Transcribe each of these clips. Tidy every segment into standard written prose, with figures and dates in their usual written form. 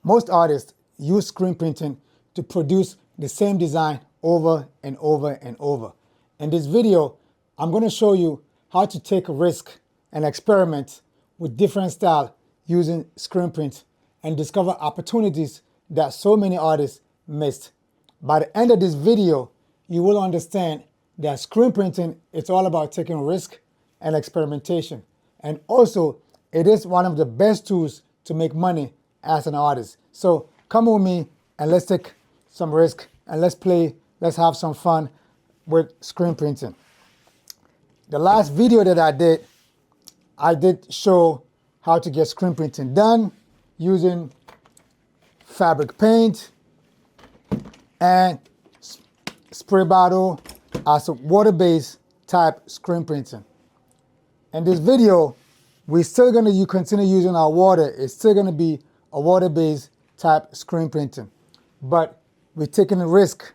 Most artists use screen printing to produce the same design over and over and over. In this video, I'm going to show you how to take a risk and experiment with different styles using screen print and discover opportunities that so many artists missed. By the end of this video, you will understand that screen printing is all about taking risk and experimentation. And also, it is one of the best tools to make money as an artist. So come with me and let's take some risk and let's have some fun with screen printing. The last video that I did show how to get screen printing done using fabric paint and spray bottle as a water-based type screen printing. In this video, we're still going to continue using our water. It's still going to be a water-based type screen printing. But we're taking a risk.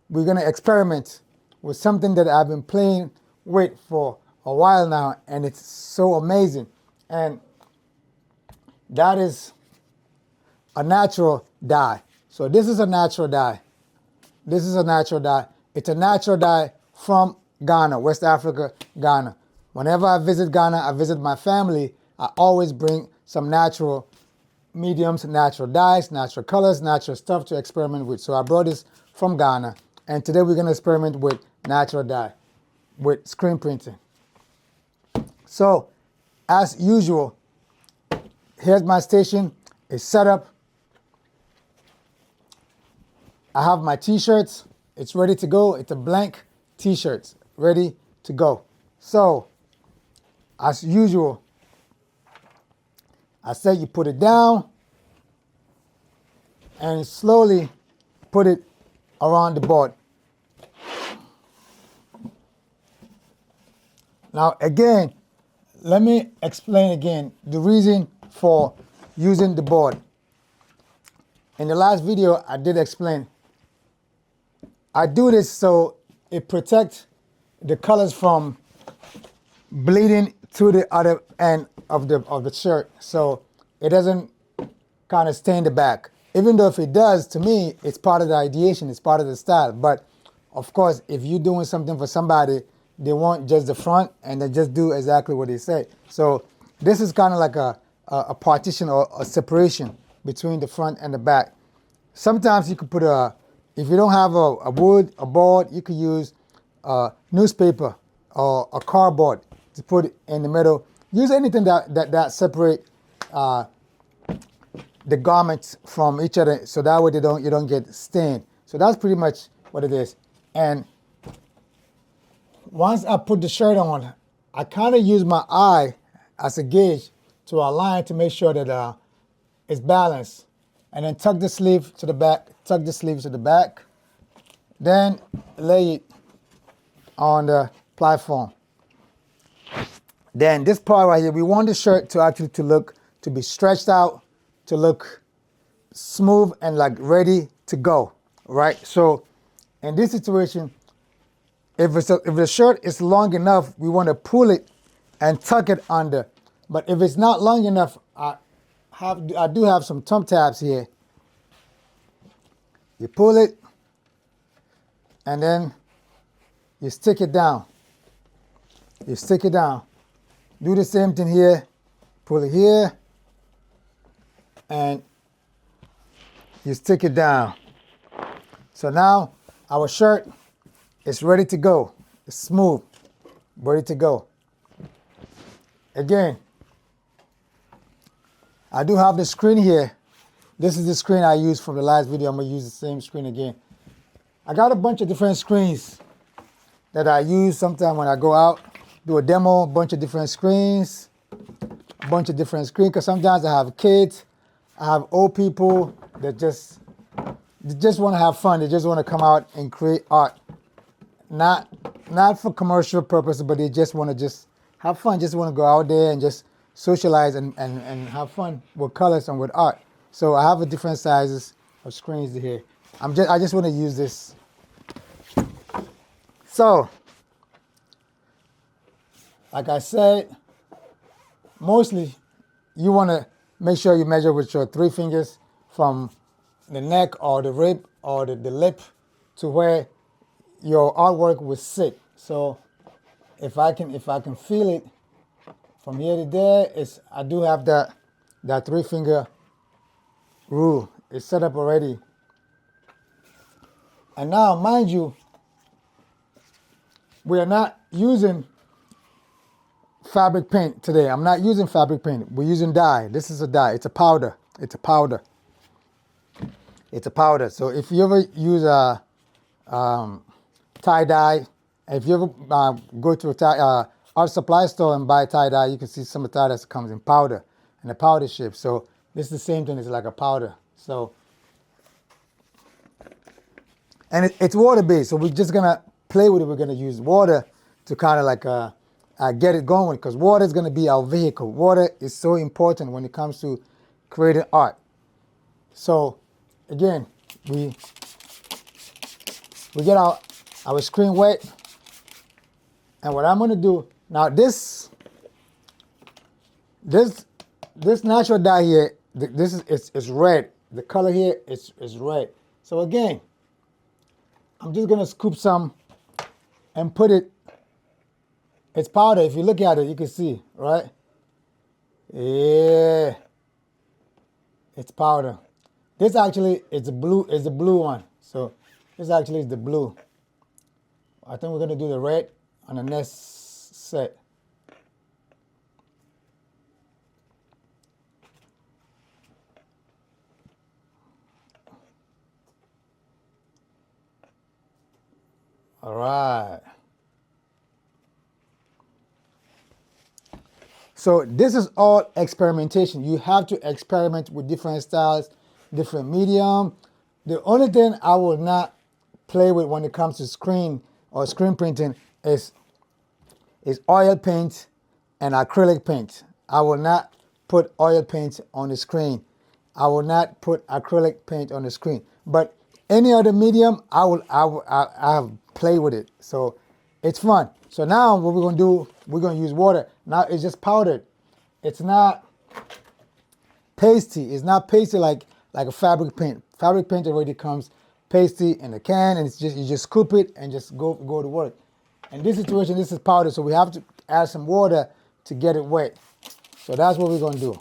We're going to experiment with something that I've been playing with for a while now, and it's so amazing. And that is a natural dye. So this is a natural dye. This is a natural dye. It's a natural dye from Ghana, West Africa, Ghana. Whenever I visit Ghana, I visit my family, I always bring some natural mediums, natural dyes, natural colors, natural stuff to experiment with. So I brought this from Ghana, and today we're going to experiment with natural dye, with screen printing. So, as usual, here's my station. It's set up. I have my t-shirts. It's ready to go. It's a blank t-shirts, ready to go. So, as usual, I said you put it down and slowly put it around the board. Now again, let me explain again the reason for using the board. In the last video, I did explain. I do this so it protects the colors from bleeding to the other end of the shirt, so it doesn't kind of stain the back. Even though if it does, to me, it's part of the ideation, it's part of the style. But of course, if you're doing something for somebody, they want just the front and they just do exactly what they say. So this is kind of like a partition or a separation between the front and the back. Sometimes you could put if you don't have a board, you could use newspaper or a cardboard to put it in the middle. Use anything that separate the garments from each other, so that way you don't get stained. So that's pretty much what it is. And once I put the shirt on, I kind of use my eye as a gauge to align to make sure that it's balanced. And then tuck the sleeve to the back, tuck the sleeves to the back. Then lay it on the platform. Then this part right here, we want the shirt to actually to be stretched out, to look smooth and like ready to go, right? So in this situation, if the shirt is long enough, we want to pull it and tuck it under. But if it's not long enough, I do have some thumb tabs here. You pull it, and then you stick it down. You stick it down. Do the same thing here. Pull it here, and you stick it down. So now our shirt is ready to go. It's smooth, ready to go. Again, I do have the screen here. This is the screen I used from the last video. I'm going to use the same screen again. I got a bunch of different screens that I use sometimes when I go out, do a demo, bunch of different screens, because sometimes I have kids, I have old people that just want to have fun. They just want to come out and create art. Not for commercial purposes, but they just want to have fun, just want to go out there and just socialize and have fun with colors and with art. So I have different sizes of screens here. I just want to use this. So, like I said, mostly you want to make sure you measure with your 3 fingers from the neck or the rib or the lip to where your artwork will sit. So if I can feel it from here to there, I do have that 3-finger rule. It's set up already. And now, mind you, we are not using fabric paint today. I'm not using fabric paint. We're using dye. This is a dye. It's a powder. It's a powder. It's a powder. So if you ever use a tie-dye, if you ever go to a art supply store and buy tie-dye, you can see some of the tie-dye that comes in powder, in a powder shape. So this is the same thing. It's like a powder. So, and it's water-based. So we're just gonna play with it. We're gonna use water to kind of like get it going, because water is gonna be our vehicle. Water is so important when it comes to creating art. So again, we get our screen wet, and what I'm gonna do now, this natural dye here, this is red. The color here is red. So again, I'm just gonna scoop some and put it. It's powder. If you look at it, you can see, right? Yeah, it's powder. This actually is the blue one. So this actually is the blue. I think we're gonna do the red on the next set. All right. So this is all experimentation. You have to experiment with different styles, different medium. The only thing I will not play with when it comes to screen or screen printing is oil paint and acrylic paint. I will not put oil paint on the screen. I will not put acrylic paint on the screen. But any other medium, I have played with it. So it's fun. So now what we're gonna do, we're gonna use water. Now it's just powdered. It's not pasty. It's not pasty like a fabric paint. Fabric paint already comes pasty in a can, and it's just, you just scoop it and just go to work. In this situation, this is powder, so we have to add some water to get it wet. So that's what we're gonna do.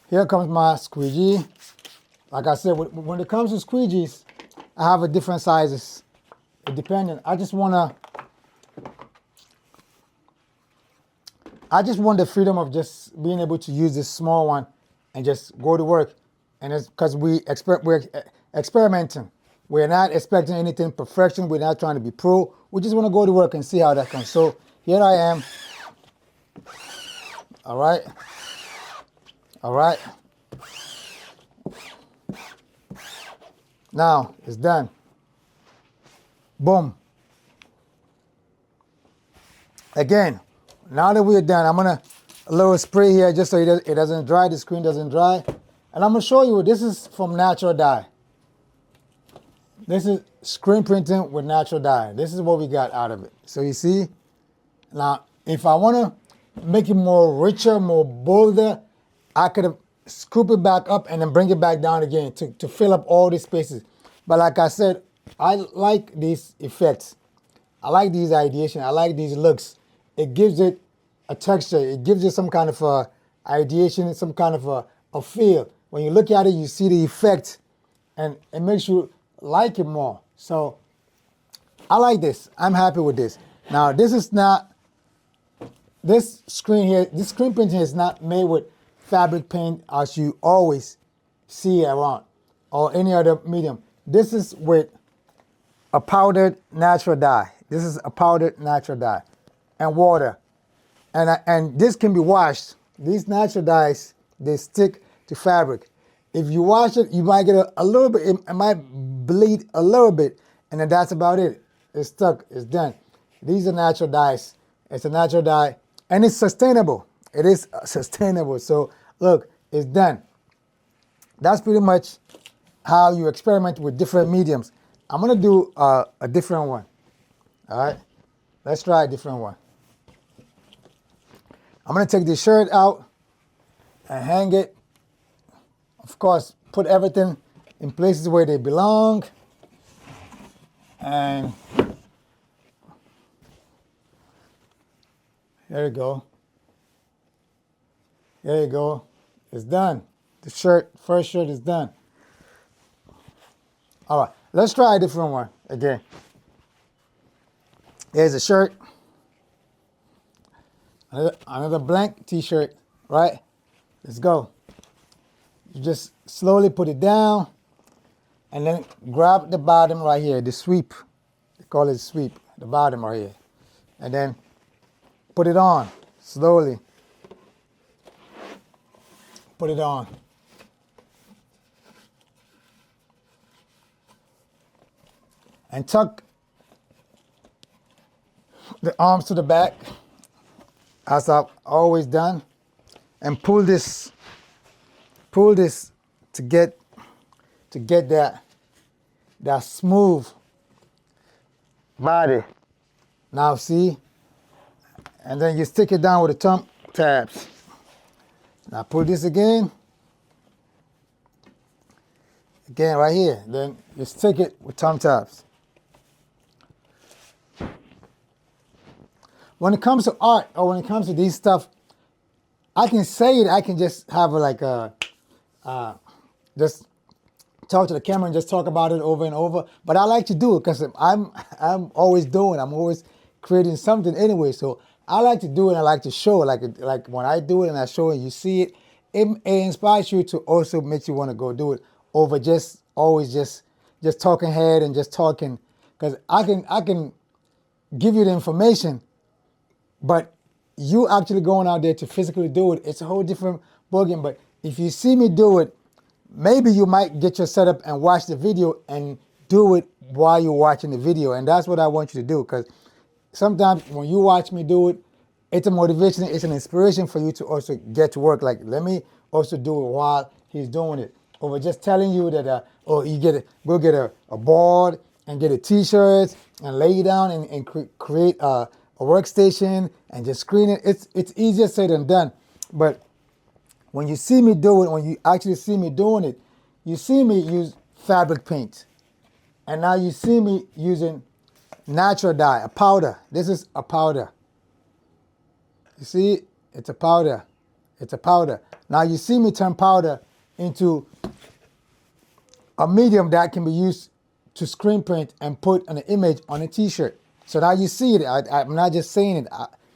Here comes my squeegee. Like I said, when it comes to squeegees, I have a different sizes. It depends. I just want the freedom of just being able to use this small one and just go to work. And it's because we're experimenting. We're not expecting anything perfection. We're not trying to be pro. We just want to go to work and see how that comes. So here I am. All right. All right. Now it's done. Boom. Again, now that we're done, I'm gonna a little spray here just so it doesn't dry, the screen doesn't dry. And I'm gonna show you, this is from natural dye. This is screen printing with natural dye. This is what we got out of it. So you see, now if I wanna make it more richer, more bolder, I could have scoop it back up and then bring it back down again to fill up all these spaces. But like I said, I like these effects. I like these ideation. I like these looks. It gives it a texture. It gives it some kind of a ideation, some kind of a feel. When you look at it, you see the effect, and it makes you like it more. So I like this. I'm happy with this. Now, this is not, this screen here, this screen printing is not made with fabric paint as you always see around, or any other medium. This is with a powdered natural dye. This is a powdered natural dye and water. And this can be washed. These natural dyes, they stick to fabric. If you wash it, you might get a little bit, it might bleed a little bit, and then that's about it. It's stuck, it's done. These are natural dyes. It's a natural dye, and it's sustainable. It is sustainable. So look, it's done. That's pretty much how you experiment with different mediums. I'm gonna do a different one. All right, let's try a different one. I'm gonna take this shirt out and hang it. Of course, put everything in places where they belong. And there you go. There you go. It's done. The shirt, first shirt is done. All right, let's try a different one again. Here's a shirt. Another blank t-shirt, right? Let's go. You just slowly put it down and then grab the bottom right here, the sweep. They call it sweep, the bottom right here. And then put it on slowly. Put it on. And tuck the arms to the back, as I've always done, and pull this to get that smooth body. Now see, and then you stick it down with the thumb tabs. Now pull this again right here. Then you stick it with thumb tabs. When it comes to art, or when it comes to these stuff, I can say it. I can just have just talk to the camera and just talk about it over and over. But I like to do it because I'm always doing. I'm always creating something anyway. So I like to do it. And I like to show it. Like when I do it and I show it, and you see it, it inspires you to also make you want to go do it over just always just talking head and just talking. Because I can give you the information. But you actually going out there to physically do it, it's a whole different ballgame. But if you see me do it, maybe you might get your setup and watch the video and do it while you're watching the video. And that's what I want you to do, because sometimes when you watch me do it, it's a motivation, it's an inspiration for you to also get to work. Like, let me also do it while he's doing it. Over just telling you that, go get a board and get a t-shirt and lay it down and create a workstation and just screen it. It's easier said than done. But when you see me do it, when you actually see me doing it, you see me use fabric paint. And now you see me using natural dye, a powder. This is a powder. You see, it's a powder. It's a powder. Now you see me turn powder into a medium that can be used to screen print and put an image on a t-shirt. So now you see it. I'm not just saying it.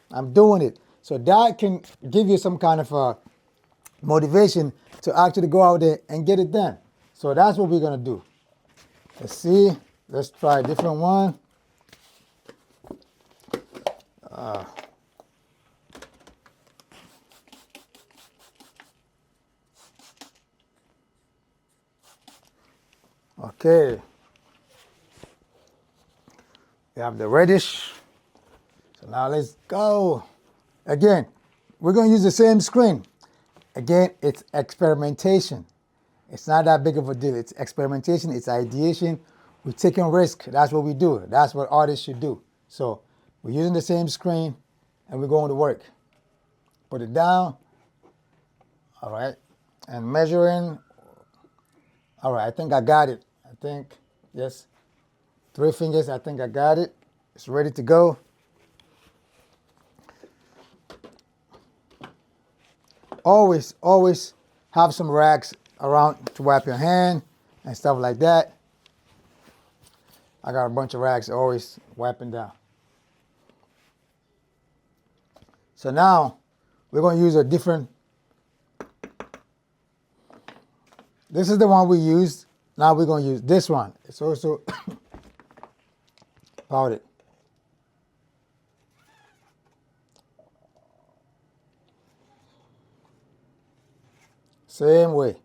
I'm doing it. So that can give you some kind of motivation to actually go out there and get it done. So that's what we're going to do. Let's see. Let's try a different one. Okay. We have the reddish. So now let's go. Again, we're going to use the same screen. Again, it's experimentation. It's not that big of a deal. It's experimentation. It's ideation. We're taking risk. That's what we do. That's what artists should do. So we're using the same screen and we're going to work. Put it down. All right. And measuring. All right. I think I got it. I think, yes. 3 fingers, I think I got it. It's ready to go. Always have some rags around to wipe your hand and stuff like that. I got a bunch of rags always wiping down. So now we're going to use a different. This is the one we used. Now we're going to use this one. It's also powdered. Same way.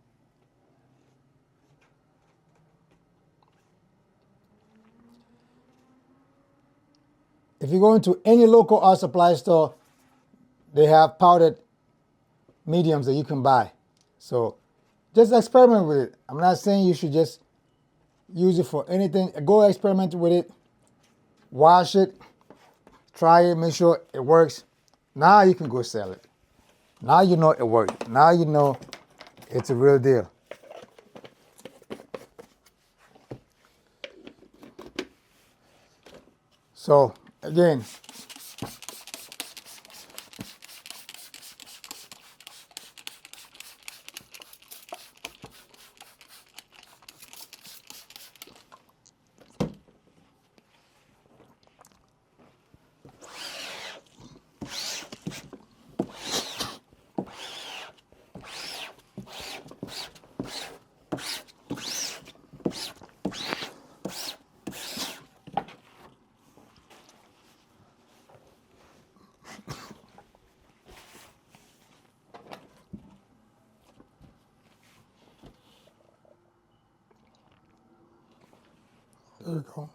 If you go into any local art supply store, they have powdered mediums that you can buy. So just experiment with it. I'm not saying you should just use it for anything. Go experiment with it, wash it, try it, make sure it works. Now you can go sell it. Now you know it worked. Now you know it's a real deal. So again, there you go.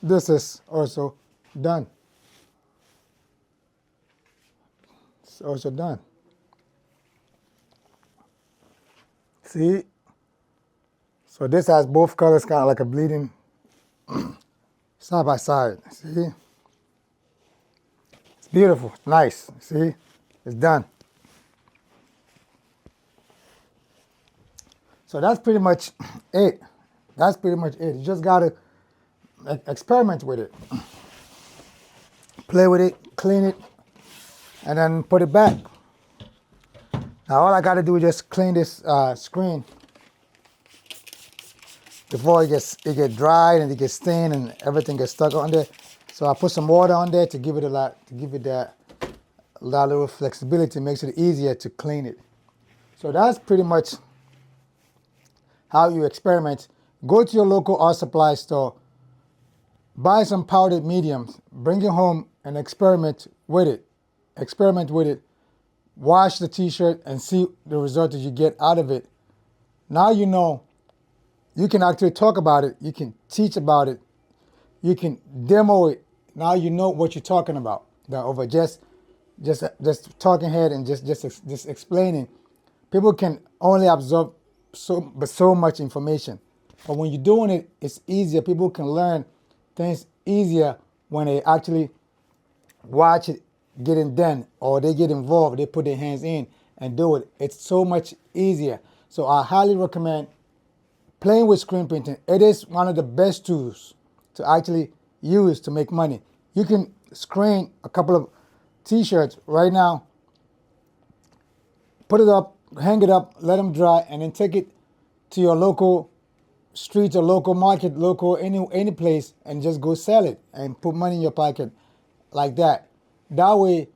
This is also done. It's also done. See? So this has both colors, kind of like a bleeding side by side. See? It's beautiful. Nice. See? It's done. So that's pretty much it. That's pretty much it. You just gotta experiment with it. Play with it, clean it, and then put it back. Now all I gotta do is just clean this screen before it gets dried and it gets stained and everything gets stuck on there. So I put some water on there to give it that little flexibility, makes it easier to clean it. So that's pretty much how you experiment. Go to your local art supply store, buy some powdered mediums, bring it home and experiment with it. Experiment with it. Wash the t-shirt and see the result that you get out of it. Now you know you can actually talk about it. You can teach about it. You can demo it. Now you know what you're talking about. That over just talking head and just explaining. People can only absorb so much information. But when you're doing it, it's easier. People can learn things easier when they actually watch it getting done, or they get involved, they put their hands in and do it. It's so much easier. So I highly recommend playing with screen printing. It is one of the best tools to actually use to make money. You can screen a couple of t-shirts right now, put it up, hang it up, let them dry, and then take it to your local street or local market, local any place, and just go sell it and put money in your pocket like that. That way,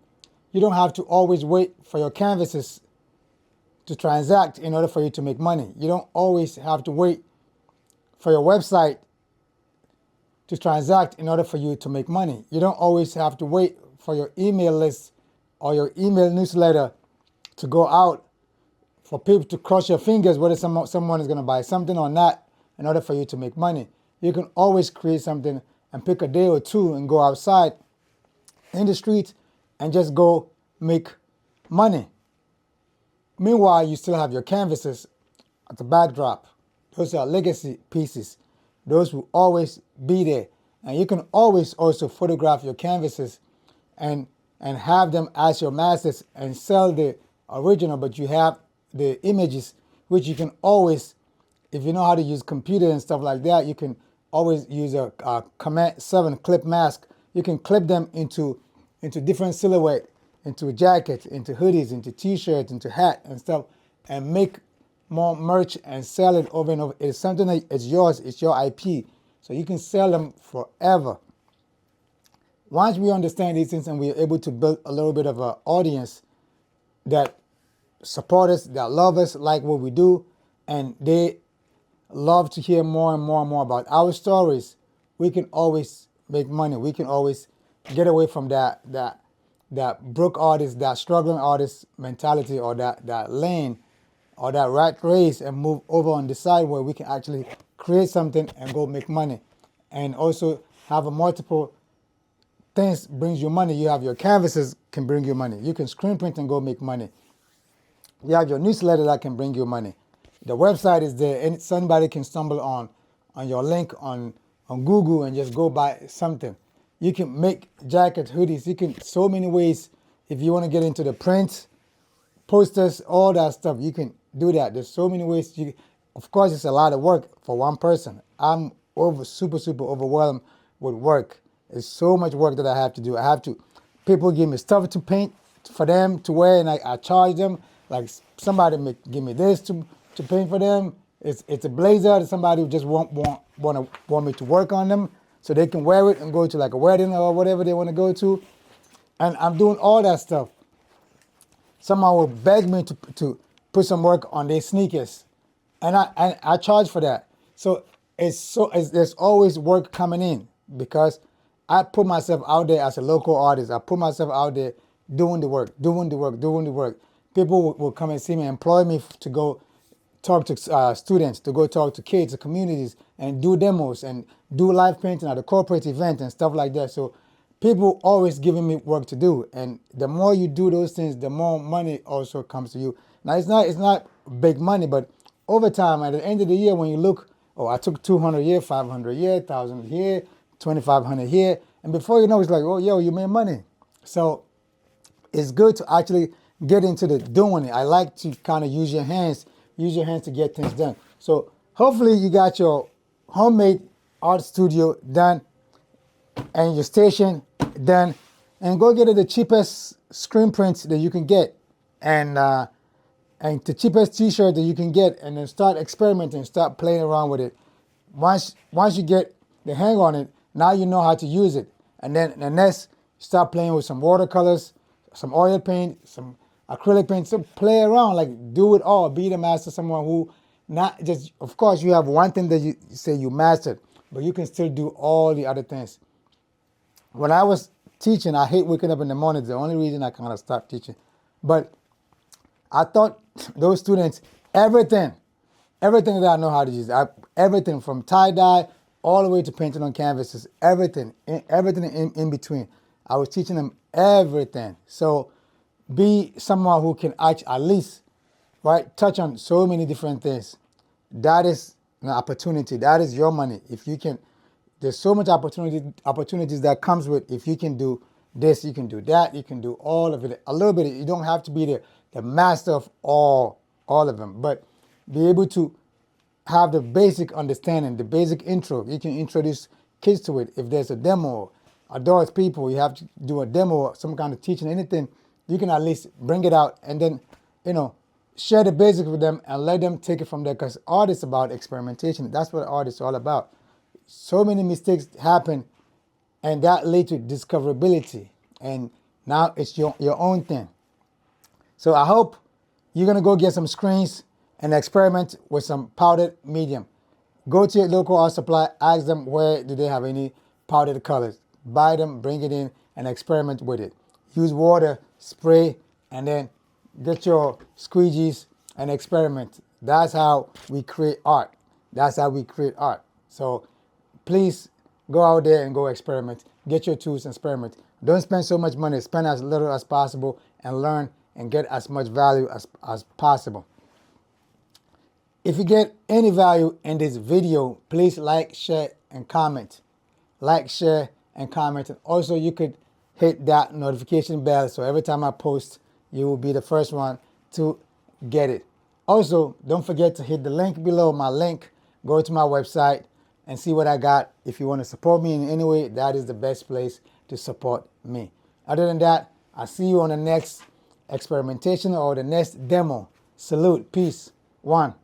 you don't have to always wait for your canvases to transact in order for you to make money. You don't always have to wait for your website to transact in order for you to make money. You don't always have to wait for your email list or your email newsletter to go out for people to cross your fingers whether someone is going to buy something or not in order for you to make money. You can always create something and pick a day or two and go outside in the street and just go make money. Meanwhile, you still have your canvases at the backdrop. Those are legacy pieces. Those will always be there. And you can always also photograph your canvases and have them as your masters and sell the original, but you have the images, which you can always, if you know how to use computer and stuff like that, you can always use a Command 7 clip mask. You can clip them into different silhouette, into jackets, into hoodies, into t-shirts, into hat and stuff, and make more merch and sell it over and over. It's something that it's yours, it's your IP. So you can sell them forever. Once we understand these things and we're able to build a little bit of an audience that support us, that love us, like what we do, and they love to hear more and more and more about our stories, we can always make money. We can always get away from that broke artist, that struggling artist mentality, or that lane, or that rat race, and move over on the side where we can actually create something and go make money. And also have a multiple things brings you money. You have your canvases can bring you money. You can screen print and go make money. You have your newsletter that can bring you money. The website is there, and somebody can stumble on your link on Google and just go buy something. You can make jackets, hoodies. You can so many ways. If you want to get into the print, posters, all that stuff, you can do that. There's so many ways. Of course, it's a lot of work for one person. I'm super overwhelmed with work. It's so much work that I have to do. People give me stuff to paint for them to wear, and I charge them. Like somebody give me this to paint for them. It's a blazer that somebody who just want me to work on them so they can wear it and go to like a wedding or whatever they want to go to. And I'm doing all that stuff. Someone will beg me to put some work on their sneakers, and I charge for that. So there's always work coming in because I put myself out there as a local artist. I put myself out there doing the work. People will come and see me, employ me to go talk to students, to go talk to kids, the communities, and do demos and do live painting at a corporate event and stuff like that. So people always giving me work to do, and the more you do those things, the more money also comes to you. Now it's not big money, but over time, at the end of the year, when you look, oh, I took 200 here, 500 here, 1,000 here, 2,500 here, and before you know, it's like, oh, yo, you made money. So it's good to actually get into the doing it. I like to kind of use your hands to get things done. So hopefully you got your homemade art studio done and your station done, and go get the cheapest screen prints that you can get, and the cheapest t-shirt that you can get, and then start experimenting, start playing around with it. Once you get the hang on it, now you know how to use it. And then the next, start playing with some watercolors, some oil paint, some acrylic paint. So play around, like do it all. Be the master, someone who not just, of course, you have one thing that you say you mastered, but you can still do all the other things. When I was teaching, I hate waking up in the morning. It's the only reason I kind of stopped teaching. But I taught those students everything that I know how to use. Everything from tie-dye all the way to painting on canvases, everything in between. I was teaching them everything. So be someone who can at least touch on so many different things. That is an opportunity. That is your money. If you can, there's so much opportunities that comes with, if you can do this, you can do that, you can do all of it. A little bit. You don't have to be the master of all of them, but be able to have the basic understanding, the basic intro. You can introduce kids to it. If there's a demo, adult people, you have to do a demo, some kind of teaching, anything, you can at least bring it out and then, share the basics with them and let them take it from there, because art is about experimentation. That's what art is all about. So many mistakes happen, and that lead to discoverability, and now it's your own thing. So I hope you're going to go get some screens and experiment with some powdered medium. Go to your local art supply, ask them where do they have any powdered colors. Buy them, bring it in, and experiment with it. Use water, spray, and then get your squeegees and experiment. That's how we create art. So please go out there and go experiment. Get your tools and experiment. Don't spend so much money. Spend as little as possible and learn and get as much value as possible. If you get any value in this video, please like, share, and comment. Like, share, and comment. And also, you could hit that notification bell so every time I post, you will be the first one to get it. Also, don't forget to hit the link below, my link. Go to my website and see what I got. If you want to support me in any way, that is the best place to support me. Other than that, I'll see you on the next experimentation or the next demo. Salute. Peace. One.